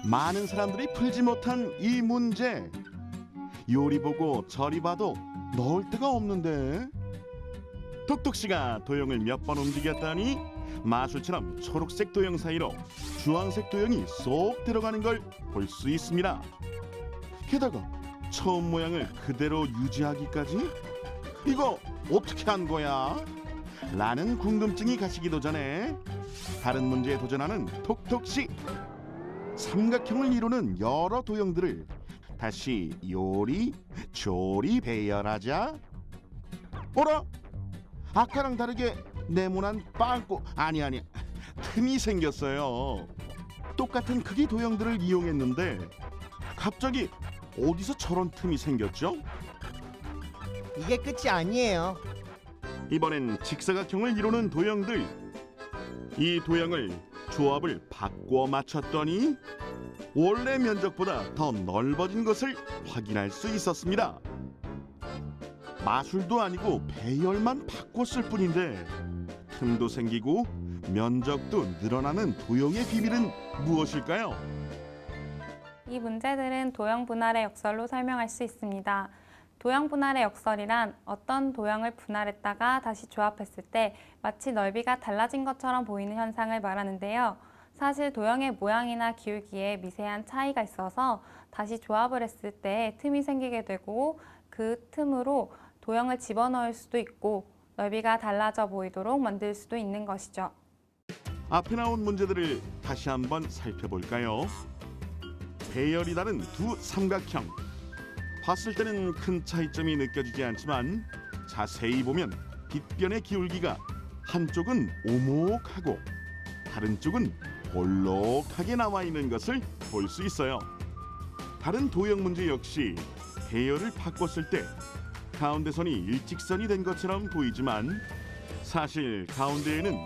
많은 사람들이 풀지 못한 이 문제. 요리 보고 저리 봐도 넣을 데가 없는데. 톡톡씨가 도형을 몇 번 움직였더니 마술처럼 초록색 도형 사이로 주황색 도형이 쏙 들어가는 걸 볼 수 있습니다. 게다가 처음 모양을 그대로 유지하기까지? 이거 어떻게 한 거야? 라는 궁금증이 가시기도 전에 다른 문제에 도전하는 톡톡씨. 삼각형을 이루는 여러 도형들을 다시 요리, 조리, 배열하자. 어라? 아까랑 다르게 네모난 빵꾸 아니 틈이 생겼어요. 똑같은 크기 도형들을 이용했는데 갑자기 어디서 저런 틈이 생겼죠? 이게 끝이 아니에요. 이번엔 직사각형을 이루는 도형들. 이 도형을 조합을 바꿔 맞췄더니 원래 면적보다 더 넓어진 것을 확인할 수 있었습니다. 마술도 아니고 배열만 바꿨을 뿐인데 틈도 생기고 면적도 늘어나는 도형의 비밀은 무엇일까요? 이 문제들은 도형 분할의 역설로 설명할 수 있습니다. 도형 분할의 역설이란 어떤 도형을 분할했다가 다시 조합했을 때 마치 넓이가 달라진 것처럼 보이는 현상을 말하는데요. 사실 도형의 모양이나 기울기에 미세한 차이가 있어서 다시 조합을 했을 때 틈이 생기게 되고 그 틈으로 도형을 집어넣을 수도 있고 넓이가 달라져 보이도록 만들 수도 있는 것이죠. 앞에 나온 문제들을 다시 한번 살펴볼까요? 배열이 다른 두 삼각형. 봤을 때는 큰 차이점이 느껴지지 않지만 자세히 보면 빗변의 기울기가 한쪽은 오목하고 다른 쪽은 볼록하게 나와 있는 것을 볼 수 있어요. 다른 도형 문제 역시 배열을 바꿨을 때 가운데 선이 일직선이 된 것처럼 보이지만 사실 가운데에는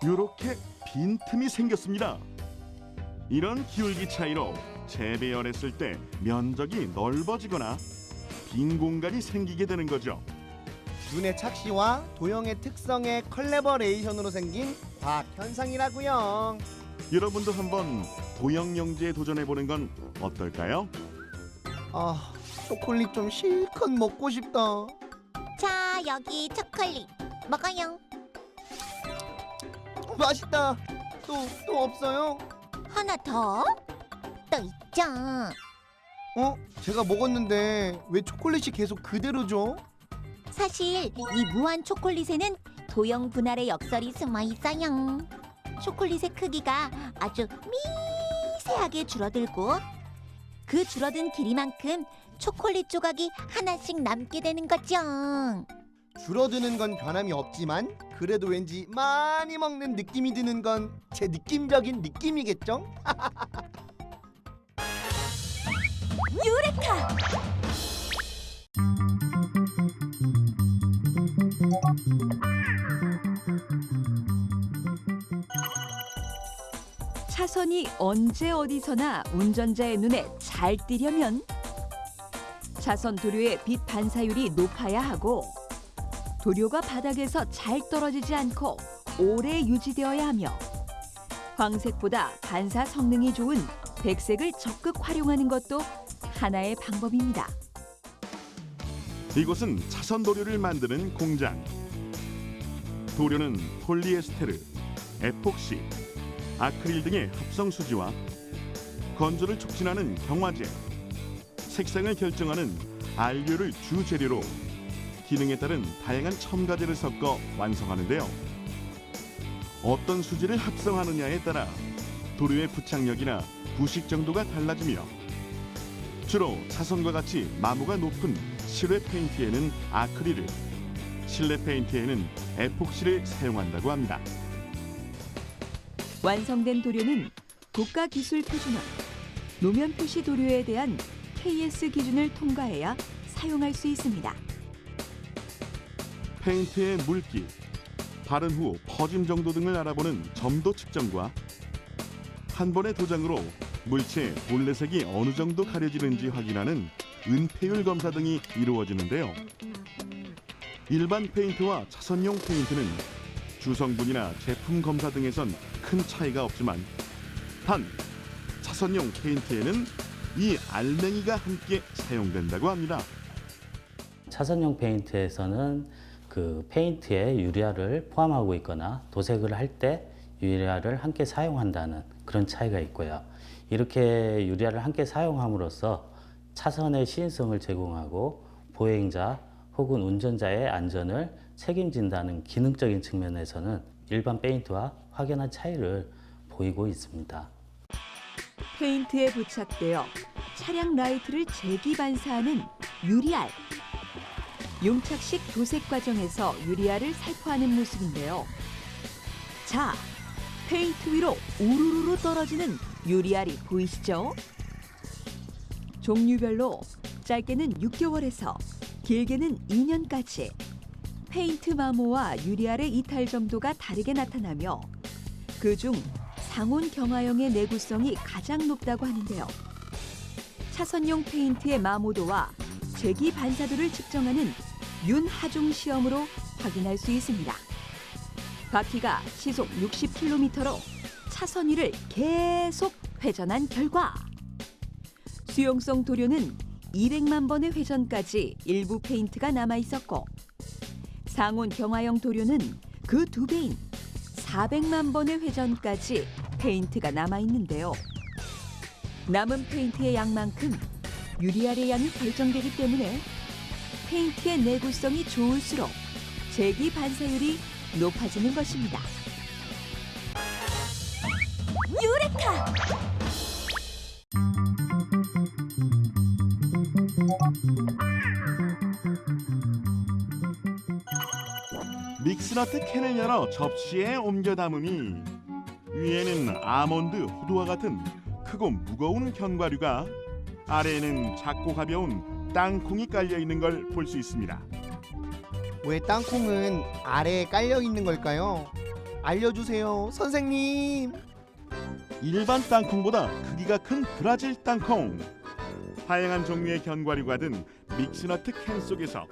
이렇게 빈틈이 생겼습니다. 이런 기울기 차이로 재배열했을 때 면적이 넓어지거나 빈 공간이 생기게 되는 거죠. 눈의 착시와 도형의 특성의 컬래버레이션으로 생긴 과학 현상이라고요. 여러분도 한번 도형 영재에 도전해보는 건 어떨까요? 아, 초콜릿 좀 실컷 먹고 싶다. 자, 여기 초콜릿 먹어요. 맛있다. 또 없어요? 하나 더? 또 있죠. 제가 먹었는데 왜 초콜릿이 계속 그대로죠? 사실 이 무한 초콜릿에는 도형 분할의 역설이 숨어 있어요. 초콜릿의 크기가 아주 미세하게 줄어들고 그 줄어든 길이만큼 초콜릿 조각이 하나씩 남게 되는 거죠. 줄어드는 건 변함이 없지만 그래도 왠지 많이 먹는 느낌이 드는 건 제 느낌적인 느낌이겠죠? 유레카! 차선이 언제 어디서나 운전자의 눈에 잘 띄려면 차선 도료의 빛 반사율이 높아야 하고 도료가 바닥에서 잘 떨어지지 않고 오래 유지되어야 하며 황색보다 반사 성능이 좋은 백색을 적극 활용하는 것도 하나의 방법입니다. 이곳은 차선 도료를 만드는 공장. 도료는 폴리에스테르, 에폭시, 아크릴 등의 합성 수지와 건조를 촉진하는 경화제, 색상을 결정하는 알료를 주 재료로 기능에 따른 다양한 첨가제를 섞어 완성하는데요. 어떤 수지를 합성하느냐에 따라 도료의 부착력이나 부식 정도가 달라지며 주로 차선과 같이 마모가 높은 실외 페인트에는 아크릴을, 실내 페인트에는 에폭시를 사용한다고 합니다. 완성된 도료는 국가기술 표준화, 노면 표시 도료에 대한 KS 기준을 통과해야 사용할 수 있습니다. 페인트의 물기, 바른 후 퍼짐 정도 등을 알아보는 점도 측정과 한 번의 도장으로 물체의 본래색이 어느 정도 가려지는지 확인하는 은폐율 검사 등이 이루어지는데요. 일반 페인트와 차선용 페인트는 주성분이나 제품 검사 등에선 큰 차이가 없지만 단 차선용 페인트에는 이 알맹이가 함께 사용된다고 합니다. 차선용 페인트에서는 그 페인트에 유리알을 포함하고 있거나 도색을 할 때 유리알을 함께 사용한다는 그런 차이가 있고요. 이렇게 유리알을 함께 사용함으로써 차선의 시인성을 제공하고 보행자 혹은 운전자의 안전을 책임진다는 기능적인 측면에서는 일반 페인트와 확연한 차이를 보이고 있습니다. 페인트에 부착되어 차량 라이트를 재기 반사하는 유리알. 용착식 도색 과정에서 유리알을 살포하는 모습인데요. 자, 페인트 위로 우르르 떨어지는 유리알이 보이시죠? 종류별로 짧게는 6개월에서 길게는 2년까지 페인트 마모와 유리알의 이탈 정도가 다르게 나타나며 그중 상온 경화형의 내구성이 가장 높다고 하는데요. 차선용 페인트의 마모도와 재기 반사도를 측정하는 윤하중 시험으로 확인할 수 있습니다. 바퀴가 시속 60km로 차선 위를 계속 회전한 결과 수용성 도료는 200만 번의 회전까지 일부 페인트가 남아 있었고 상온 경화형 도료는 그 2배인 400만 번의 회전까지 페인트가 남아 있는데요. 남은 페인트의 양만큼 유리알의 양이 결정되기 때문에 페인트의 내구성이 좋을수록 재기 반사율이 높아지는 것입니다. 유레카! 믹스너트 캔을 열어 접시에 옮겨 담으니 위에는 아몬드, 호두와 같은 크고 무거운 견과류가 아래에는 작고 가벼운 땅콩이 깔려 있는 걸 볼 수 있습니다. 왜 땅콩은 아래에 깔려 있는 걸까요? 알려주세요, 선생님. 일반 땅콩보다 크기가 큰 브라질 땅콩. 다양한 종류의 견과류가 든 믹스너트 캔 속에서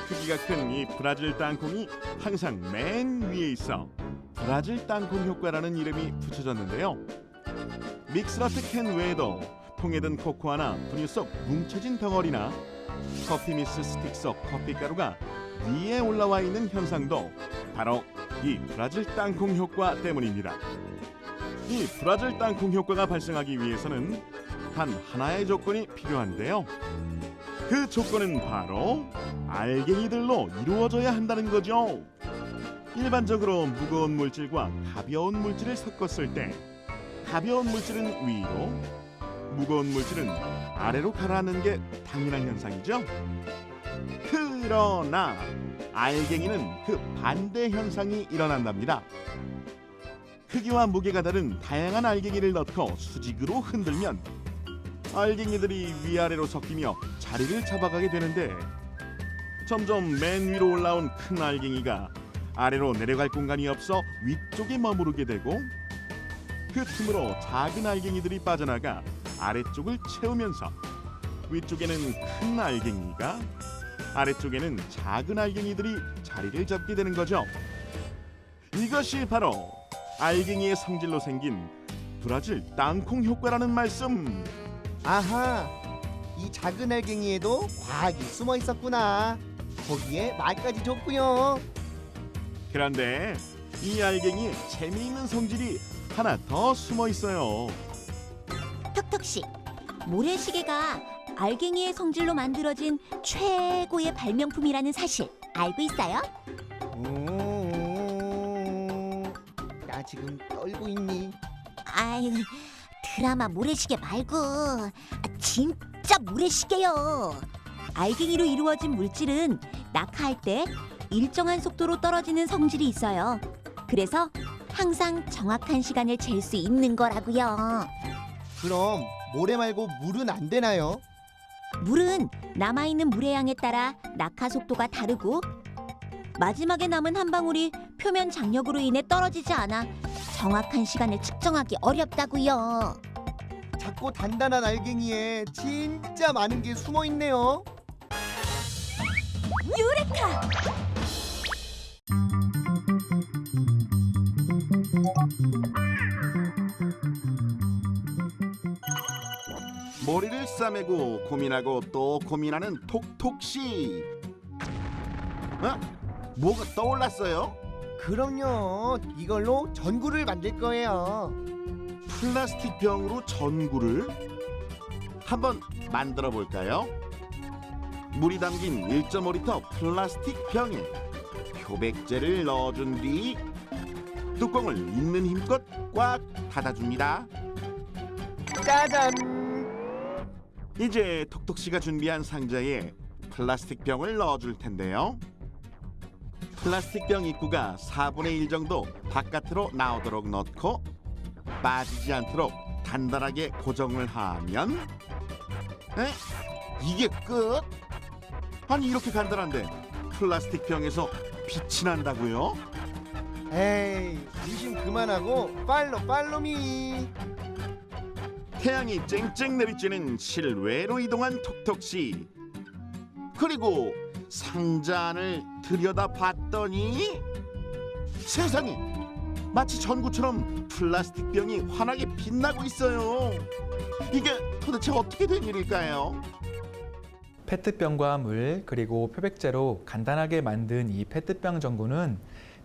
크기가 큰 이 브라질 땅콩이 항상 맨 위에 있어 브라질 땅콩 효과라는 이름이 붙여졌는데요. 믹스너트 캔 외에도 통에 든 코코아나 분유 속 뭉쳐진 덩어리나 커피 미스 스틱 속 커피가루가 위에 올라와 있는 현상도 바로 이 브라질 땅콩 효과 때문입니다. 이 브라질 땅콩 효과가 발생하기 위해서는 단 하나의 조건이 필요한데요. 그 조건은 바로 알갱이들로 이루어져야 한다는 거죠. 일반적으로 무거운 물질과 가벼운 물질을 섞었을 때 가벼운 물질은 위로, 무거운 물질은 아래로 가라앉는 게 당연한 현상이죠. 그러나 알갱이는 그 반대 현상이 일어난답니다. 크기와 무게가 다른 다양한 알갱이를 넣고 수직으로 흔들면 알갱이들이 위아래로 섞이며 자리를 잡아가게 되는데 점점 맨 위로 올라온 큰 알갱이가 아래로 내려갈 공간이 없어 위쪽에 머무르게 되고 그 틈으로 작은 알갱이들이 빠져나가 아래쪽을 채우면서 위쪽에는 큰 알갱이가 아래쪽에는 작은 알갱이들이 자리를 잡게 되는 거죠. 이것이 바로 알갱이의 성질로 생긴 브라질 땅콩 효과라는 말씀. 아하, 이 작은 알갱이에도 과학이 숨어 있었구나. 거기에 말까지 좋고요. 그런데 이 알갱이에 재미있는 성질이 하나 더 숨어 있어요. 톡톡씨, 모래시계가 알갱이의 성질로 만들어진 최고의 발명품이라는 사실 알고 있어요? 나 지금 떨고 있니? 아유, 드라마 모래시계 말고 진짜 모래시계요. 알갱이로 이루어진 물질은 낙하할 때 일정한 속도로 떨어지는 성질이 있어요. 그래서 항상 정확한 시간을 잴 수 있는 거라고요. 그럼 모래 말고 물은 안 되나요? 물은 남아있는 물의 양에 따라 낙하 속도가 다르고 마지막에 남은 한 방울이 표면 장력으로 인해 떨어지지 않아 정확한 시간을 측정하기 어렵다고요. 작고 단단한 알갱이에 진짜 많은 게 숨어 있네요. 유레카! 머리를 싸매고 고민하고 또 고민하는 톡톡씨. 뭐가 떠올랐어요? 그럼요. 이걸로 전구를 만들 거예요. 플라스틱 병으로 전구를 한번 만들어 볼까요? 물이 담긴 1.5리터 플라스틱 병에 표백제를 넣어준 뒤 뚜껑을 있는 힘껏 꽉 닫아줍니다. 짜잔! 이제 톡톡씨가 준비한 상자에 플라스틱 병을 넣어줄 텐데요. 플라스틱 병 입구가 4분의 1 정도 바깥으로 나오도록 넣고 빠지지 않도록 단단하게 고정을 하면 이게 끝? 아니 이렇게 간단한데 플라스틱 병에서 빛이 난다고요? 에이, 의심 그만하고 팔로미. 태양이 쨍쨍 내리쬐는 실외로 이동한 톡톡씨. 그리고 상자 안을 들여다봤더니 세상에 마치 전구처럼 플라스틱 병이 환하게 빛나고 있어요. 이게 도대체 어떻게 된 일일까요? 페트병과 물 그리고 표백제로 간단하게 만든 이 페트병 전구는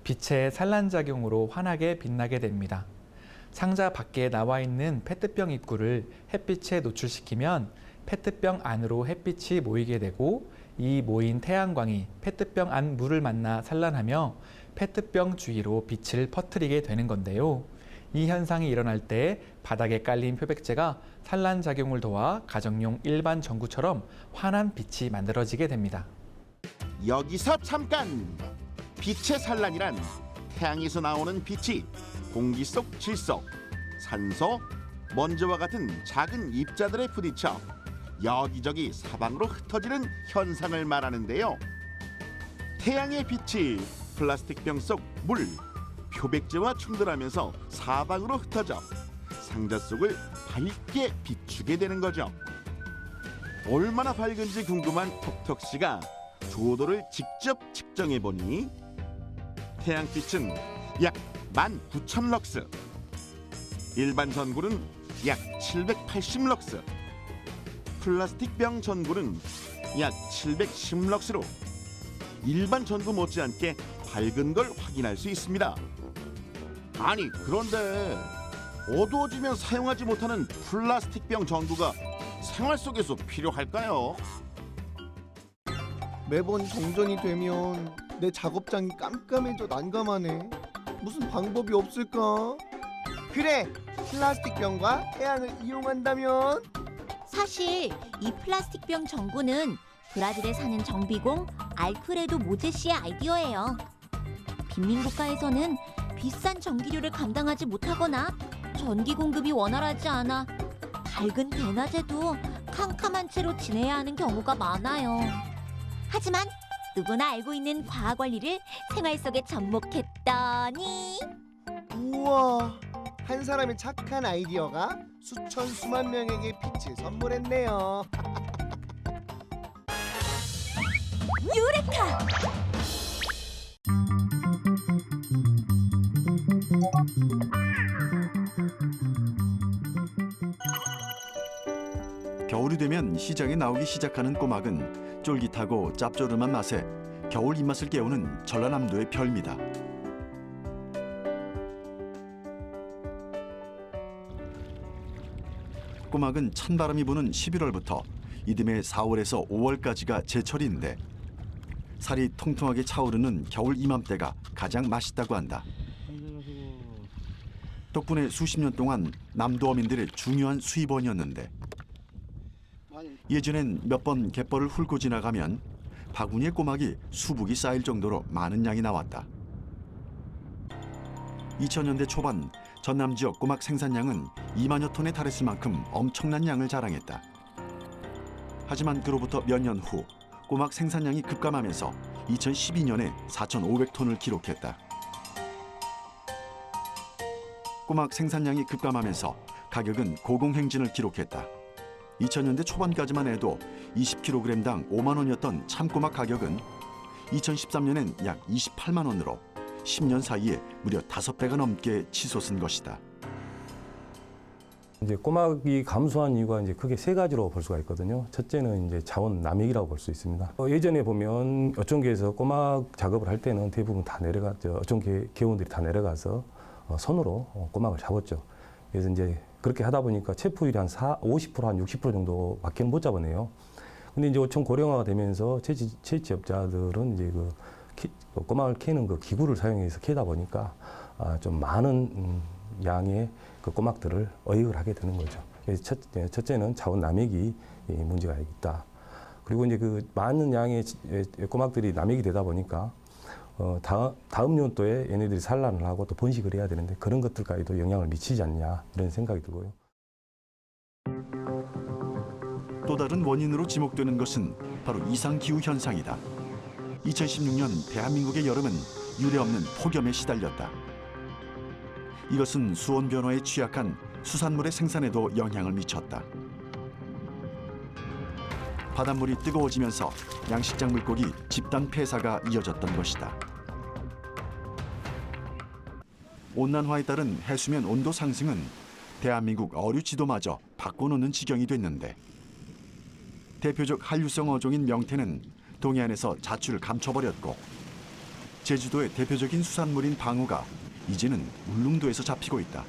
빛의 산란작용으로 환하게 빛나게 됩니다. 상자 밖에 나와 있는 페트병 입구를 햇빛에 노출시키면 페트병 안으로 햇빛이 모이게 되고 이 모인 태양광이 페트병 안 물을 만나 산란하며 페트병 주위로 빛을 퍼뜨리게 되는 건데요. 이 현상이 일어날 때 바닥에 깔린 표백제가 산란작용을 도와 가정용 일반 전구처럼 환한 빛이 만들어지게 됩니다. 여기서 잠깐! 빛의 산란이란 태양에서 나오는 빛이 공기 속 질소, 산소, 먼지와 같은 작은 입자들에 부딪혀 여기저기 사방으로 흩어지는 현상을 말하는데요. 태양의 빛이 플라스틱 병 속 물, 표백제와 충돌하면서 사방으로 흩어져 상자 속을 밝게 비추게 되는 거죠. 얼마나 밝은지 궁금한 톡톡씨가 조도를 직접 측정해 보니 태양빛은 약 19,000럭스, 일반 전구는 약 780럭스, 플라스틱 병 전구는 약 710럭스로 일반 전구 못지않게 밝은 걸 확인할 수 있습니다. 아니 그런데 어두워지면 사용하지 못하는 플라스틱 병 전구가 생활 속에서 필요할까요? 매번 정전이 되면 내 작업장이 깜깜해져 난감하네. 무슨 방법이 없을까? 그래! 플라스틱 병과 태양을 이용한다면? 사실 이 플라스틱병 전구는 브라질에 사는 정비공 알프레도 모제 씨의 아이디어예요. 빈민국가에서는 비싼 전기료를 감당하지 못하거나 전기 공급이 원활하지 않아 밝은 대낮에도 캄캄한 채로 지내야 하는 경우가 많아요. 하지만 누구나 알고 있는 과학 원리를 생활 속에 접목했더니 우와! 한 사람의 착한 아이디어가 수천 수만 명에게 빛을 선물했네요. 유레카! 겨울이 되면 시장에 나오기 시작하는 꼬막은 쫄깃하고 짭조름한 맛에 겨울 입맛을 깨우는 전라남도의 별미다. 꼬막은 찬바람이 부는 11월부터 이듬해 4월에서 5월까지가 제철인데 살이 통통하게 차오르는 겨울 이맘때가 가장 맛있다고 한다. 덕분에 수십 년 동안 남도어민들의 중요한 수입원이었는데 예전엔 몇 번 갯벌을 훑고 지나가면 바구니에 꼬막이 수북이 쌓일 정도로 많은 양이 나왔다. 2000년대 초반 전남 지역 꼬막 생산량은 2만여 톤에 달했을 만큼 엄청난 양을 자랑했다. 하지만 그로부터 몇 년 후 꼬막 생산량이 급감하면서 2012년에 4,500톤을 기록했다. 꼬막 생산량이 급감하면서 가격은 고공행진을 기록했다. 2000년대 초반까지만 해도 20kg당 5만 원이었던 참꼬막 가격은 2013년엔 약 28만 원으로 10년 사이에 무려 5배가 넘게 치솟은 것이다. 이제 꼬막이 감소한 이유가 이제 크게 세 가지로 볼 수가 있거든요. 첫째는 이제 자원 남획이라고 볼 수 있습니다. 예전에 보면 어촌계에서 꼬막 작업을 할 때는 대부분 다 어촌계 개원들이 다 내려가서 손으로 꼬막을 잡았죠. 그래서 이제 그렇게 하다 보니까 체포율이 한 50%, 한 60% 정도밖에 못 잡아내요. 근데 이제 어촌 고령화가 되면서 채취업자들은 이제 꼬막을 캐는 그 기구를 사용해서 캐다 보니까 좀 많은 양의 그 꼬막들을 어획을 하게 되는 거죠. 그래서 첫째는 자원 남획이 문제가 있다. 그리고 이제 그 많은 양의 꼬막들이 남획이 되다 보니까 다음 연도에 얘네들이 산란을 하고 또 번식을 해야 되는데 그런 것들까지도 영향을 미치지 않냐 이런 생각이 들고요. 또 다른 원인으로 지목되는 것은 바로 이상기후 현상이다. 2016년 대한민국의 여름은 유례없는 폭염에 시달렸다. 이것은 수온 변화에 취약한 수산물의 생산에도 영향을 미쳤다. 바닷물이 뜨거워지면서 양식장 물고기 집단 폐사가 이어졌던 것이다. 온난화에 따른 해수면 온도 상승은 대한민국 어류 지도마저 바꿔놓는 지경이 됐는데 대표적 한류성 어종인 명태는 동해안에서 자취를 감춰버렸고 제주도의 대표적인 수산물인 방어가 이제는 울릉도에서 잡히고 있다.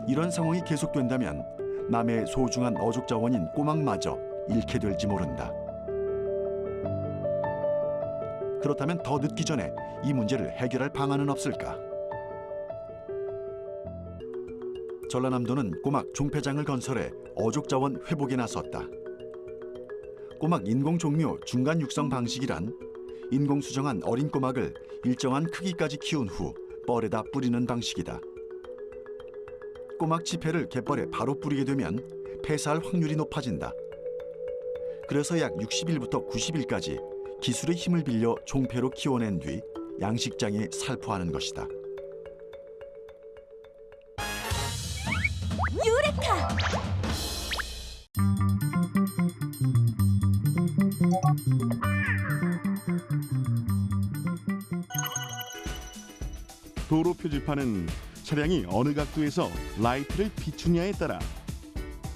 이런 상황이 계속된다면 남해의 소중한 어족 자원인 꼬막마저 잃게 될지 모른다. 그렇다면 더 늦기 전에 이 문제를 해결할 방안은 없을까? 전라남도는 꼬막 중폐장을 건설해 어족 자원 회복에 나섰다. 꼬막 인공 종묘 중간 육성 방식이란 인공 수정한 어린 꼬막을 일정한 크기까지 키운 후 뻘에다 뿌리는 방식이다. 꼬막 지폐를 갯벌에 바로 뿌리게 되면 폐사할 확률이 높아진다. 그래서 약 60일부터 90일까지 기술의 힘을 빌려 종폐로 키워낸 뒤 양식장에 살포하는 것이다. 유레카! 도로 표지판은 차량이 어느 각도에서 라이트를 비추냐에 따라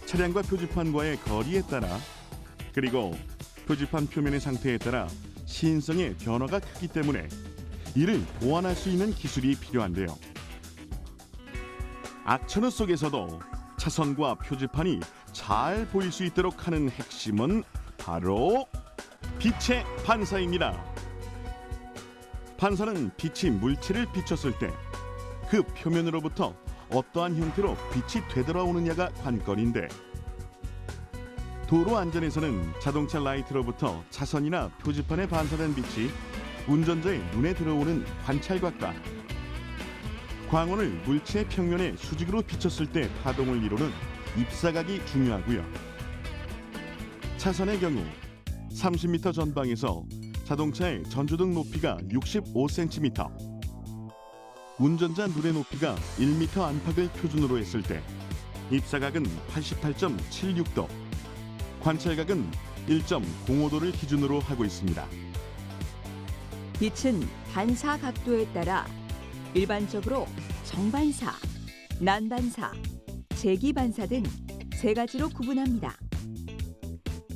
차량과 표지판과의 거리에 따라 그리고 표지판 표면의 상태에 따라 시인성의 변화가 크기 때문에 이를 보완할 수 있는 기술이 필요한데요. 악천후 속에서도 차선과 표지판이 잘 보일 수 있도록 하는 핵심은 바로 빛의 반사입니다. 반사는 빛이 물체를 비췄을 때 그 표면으로부터 어떠한 형태로 빛이 되돌아오느냐가 관건인데 도로 안전에서는 자동차 라이트로부터 차선이나 표지판에 반사된 빛이 운전자의 눈에 들어오는 관찰각과 광원을 물체 평면에 수직으로 비췄을 때 파동을 이루는 입사각이 중요하고요. 차선의 경우 30m 전방에서 자동차의 전조등 높이가 65cm, 운전자 눈의 높이가 1m 안팎을 표준으로 했을 때 입사각은 88.76도, 관찰각은 1.05도를 기준으로 하고 있습니다. 빛은 반사 각도에 따라 일반적으로 정반사, 난반사, 재기반사 등 세 가지로 구분합니다.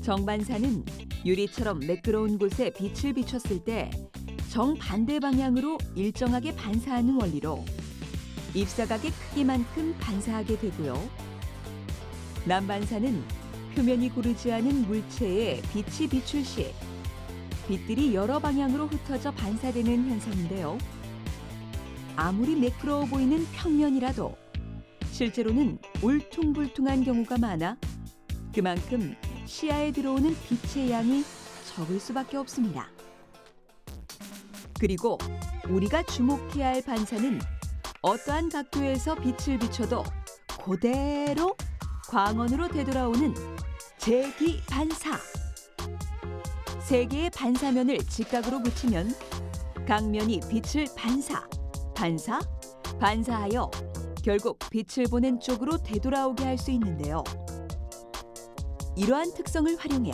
정반사는 유리처럼 매끄러운 곳에 빛을 비췄을 때 정반대 방향으로 일정하게 반사하는 원리로 입사각의 크기만큼 반사하게 되고요. 난반사는 표면이 고르지 않은 물체에 빛이 비출 시 빛들이 여러 방향으로 흩어져 반사되는 현상인데요. 아무리 매끄러워 보이는 평면이라도 실제로는 울퉁불퉁한 경우가 많아 그만큼 시야에 들어오는 빛의 양이 적을 수밖에 없습니다. 그리고 우리가 주목해야 할 반사는 어떠한 각도에서 빛을 비춰도 그대로 광원으로 되돌아오는 재기 반사. 세 개의 반사면을 직각으로 붙이면 각 면이 빛을 반사하여 결국 빛을 보낸 쪽으로 되돌아오게 할 수 있는데요. 이러한 특성을 활용해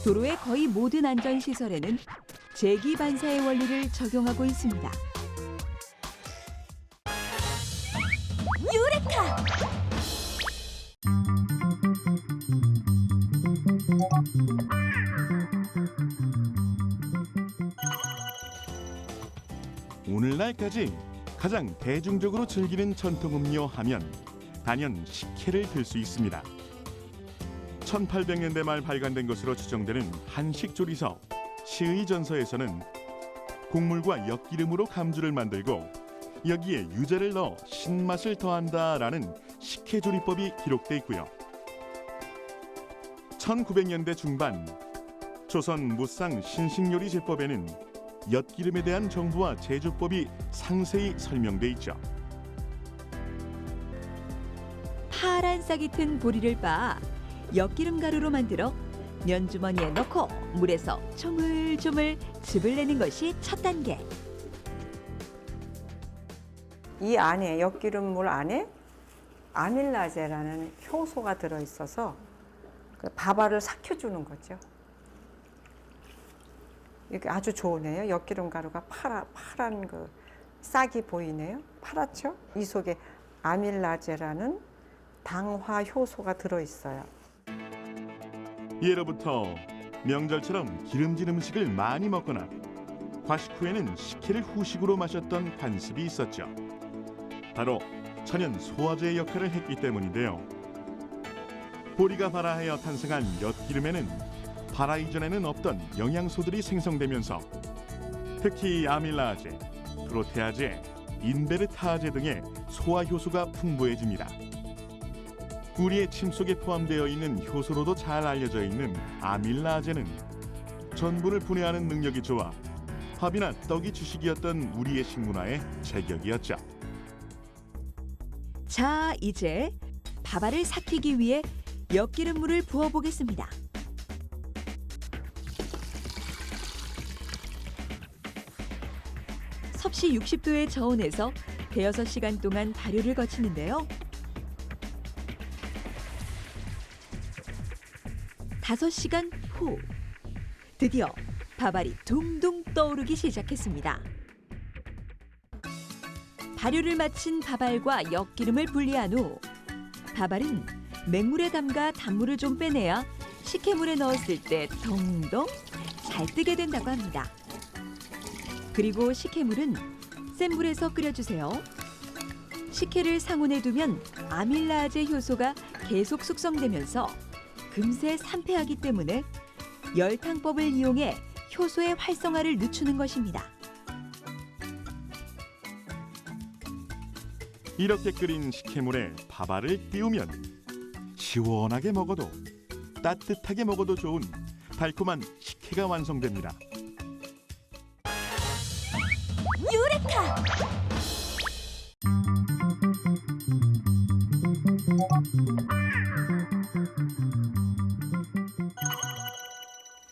도로의 거의 모든 안전시설에는 제기 반사의 원리를 적용하고 있습니다. 유레카! 오늘날까지 가장 대중적으로 즐기는 전통 음료 하면 단연 식혜를 들 수 있습니다. 1800년대 말 발간된 것으로 추정되는 한식 조리서 시의 전서에서는 곡물과 엿기름으로 감주를 만들고 여기에 유자를 넣어 신맛을 더한다라는 식혜 조리법이 기록돼 있고요. 1900년대 중반 조선 무상 신식요리 제법에는 엿기름에 대한 정보와 제조법이 상세히 설명돼 있죠. 파란 싹이 튼 보리를 빻아 엿기름 가루로 만들어 면주머니에 넣고 물에서 조물조물 즙을 내는 것이 첫 단계. 이 안에 엿기름물 안에 아밀라제라는 효소가 들어있어서 그 밥알을 삭혀주는 거죠. 이게 아주 좋으네요. 엿기름 가루가 파란 그 싹이 보이네요. 파랗죠? 이 속에 아밀라제라는 당화 효소가 들어있어요. 예로부터 명절처럼 기름진 음식을 많이 먹거나 과식 후에는 식혜를 후식으로 마셨던 관습이 있었죠. 바로 천연 소화제 역할을 했기 때문인데요. 보리가 발화하여 탄생한 엿기름에는 발화 이전에는 없던 영양소들이 생성되면서 특히 아밀라제, 프로테아제, 인베르타아제 등의 소화 효소가 풍부해집니다. 우리의 침 속에 포함되어 있는 효소로도 잘 알려져 있는 아밀라제는 전분을 분해하는 능력이 좋아 밥이나 떡이 주식이었던 우리의 식문화의 제격이었죠. 자, 이제 밥알을 삭히기 위해 엿기름물을 부어보겠습니다. 섭씨 60도의 저온에서 대여섯 시간 동안 발효를 거치는데요. 5시간 후 드디어 밥알이 둥둥 떠오르기 시작했습니다. 발효를 마친 밥알과 엿기름을 분리한 후 밥알은 맹물에 담가 단물을 좀 빼내야 식혜물에 넣었을 때 동동 잘 뜨게 된다고 합니다. 그리고 식혜물은 센 불에서 끓여주세요. 식혜를 상온에 두면 아밀라제 효소가 계속 숙성되면서 금세 산패하기 때문에 열탕법을 이용해 효소의 활성화를 늦추는 것입니다. 이렇게 끓인 식혜물에 밥알을 띄우면 시원하게 먹어도 따뜻하게 먹어도 좋은 달콤한 식혜가 완성됩니다. 유레카!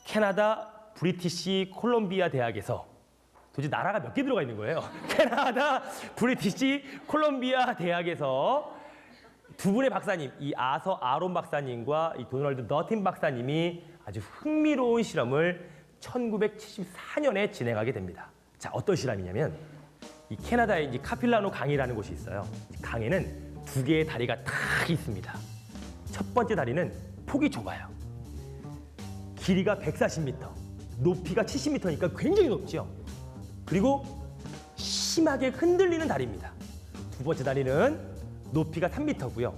캐나다 브리티시 콜롬비아 대학에서 도대체 나라가 몇 개 들어가 있는 거예요. 캐나다 브리티시 콜롬비아 대학에서 두 분의 박사님, 이 아서 아론 박사님과 이 도널드 너틴 박사님이 아주 흥미로운 실험을 1974년에 진행하게 됩니다. 자, 어떤 실험이냐면 이 캐나다에 이제 카필라노 강이라는 곳이 있어요. 강에는 두 개의 다리가 딱 있습니다. 첫 번째 다리는 폭이 좁아요. 길이가 140m, 높이가 70m니까 굉장히 높죠. 그리고 심하게 흔들리는 다리입니다. 두 번째 다리는 높이가 3m고요.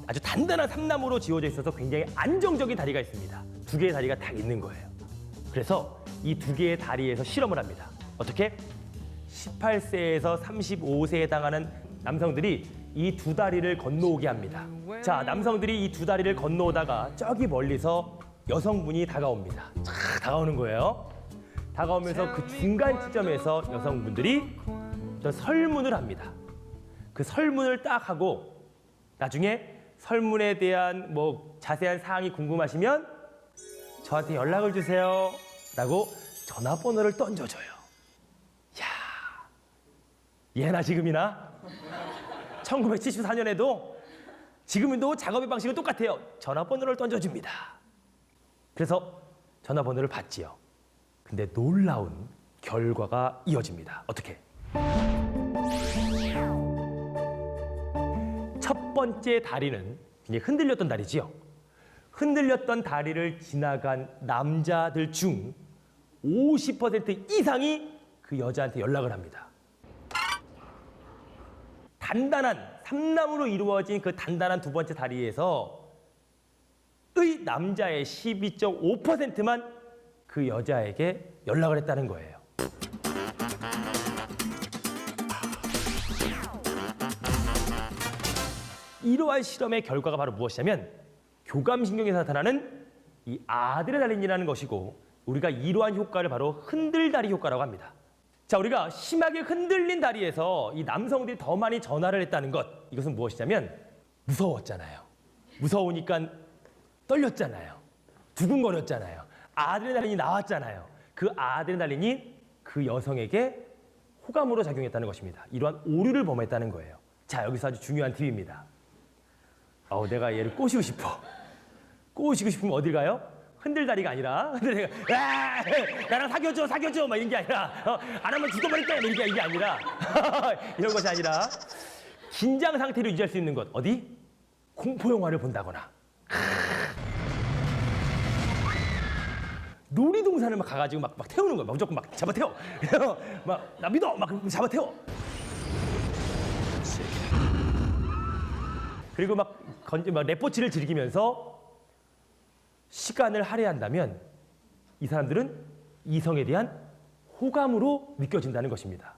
아주 단단한 삼나무로 지어져 있어서 굉장히 안정적인 다리가 있습니다. 두 개의 다리가 딱 있는 거예요. 그래서 이 두 개의 다리에서 실험을 합니다. 어떻게? 18세에서 35세에 해당하는 남성들이 이 두 다리를 건너오게 합니다. 자, 남성들이 이 두 다리를 건너오다가 저기 멀리서 여성분이 다가옵니다. 쫙 다가오는 거예요. 다가오면서 그 중간 지점에서 여성분들이 어떤 설문을 합니다. 그 설문을 딱 하고 나중에 설문에 대한 뭐 자세한 사항이 궁금하시면 저한테 연락을 주세요 라고 전화번호를 던져줘요. 야, 예나 지금이나 1974년에도 지금도 작업의 방식은 똑같아요. 전화번호를 던져줍니다. 그래서 전화번호를 받지요. 근데 놀라운 결과가 이어집니다. 어떻게? 첫 번째 다리는 굉장히 흔들렸던 다리지요. 흔들렸던 다리를 지나간 남자들 중 50% 이상이 그 여자한테 연락을 합니다. 단단한 삼나무로 이루어진 그 단단한 두 번째 다리에서 의 남자의 12.5%만 그 여자에게 연락을 했다는 거예요. 이러한 실험의 결과가 바로 무엇이냐면 교감신경에서 나타나는 이 아드레날린이라는 것이고, 우리가 이러한 효과를 바로 흔들다리 효과라고 합니다. 자, 우리가 심하게 흔들린 다리에서 이 남성들이 더 많이 전화를 했다는 것, 이것은 무엇이냐면 무서웠잖아요. 무서우니까 떨렸잖아요. 두근거렸잖아요. 아드레날린이 나왔잖아요. 그 아드레날린이 그 여성에게 호감으로 작용했다는 것입니다. 이러한 오류를 범했다는 거예요. 자, 여기서 아주 중요한 팁입니다. 내가 얘를 꼬시고 싶어. 꼬시고 싶으면 어딜 가요? 흔들다리가 아니라 나랑 사귀어줘 막 이런 게 아니라 안 하면 죽어버릴게 이게 아니라 이런 것이 아니라 긴장 상태를 유지할 수 있는 것, 어디? 공포 영화를 본다거나 놀이동산을 막 가가지고 막 태우는 거야. 무조건 막 잡아 태워. 막 나 믿어 막 잡아 태워. 그리고 막 랩포치를 즐기면서 시간을 할애한다면 이 사람들은 이성에 대한 호감으로 느껴진다는 것입니다.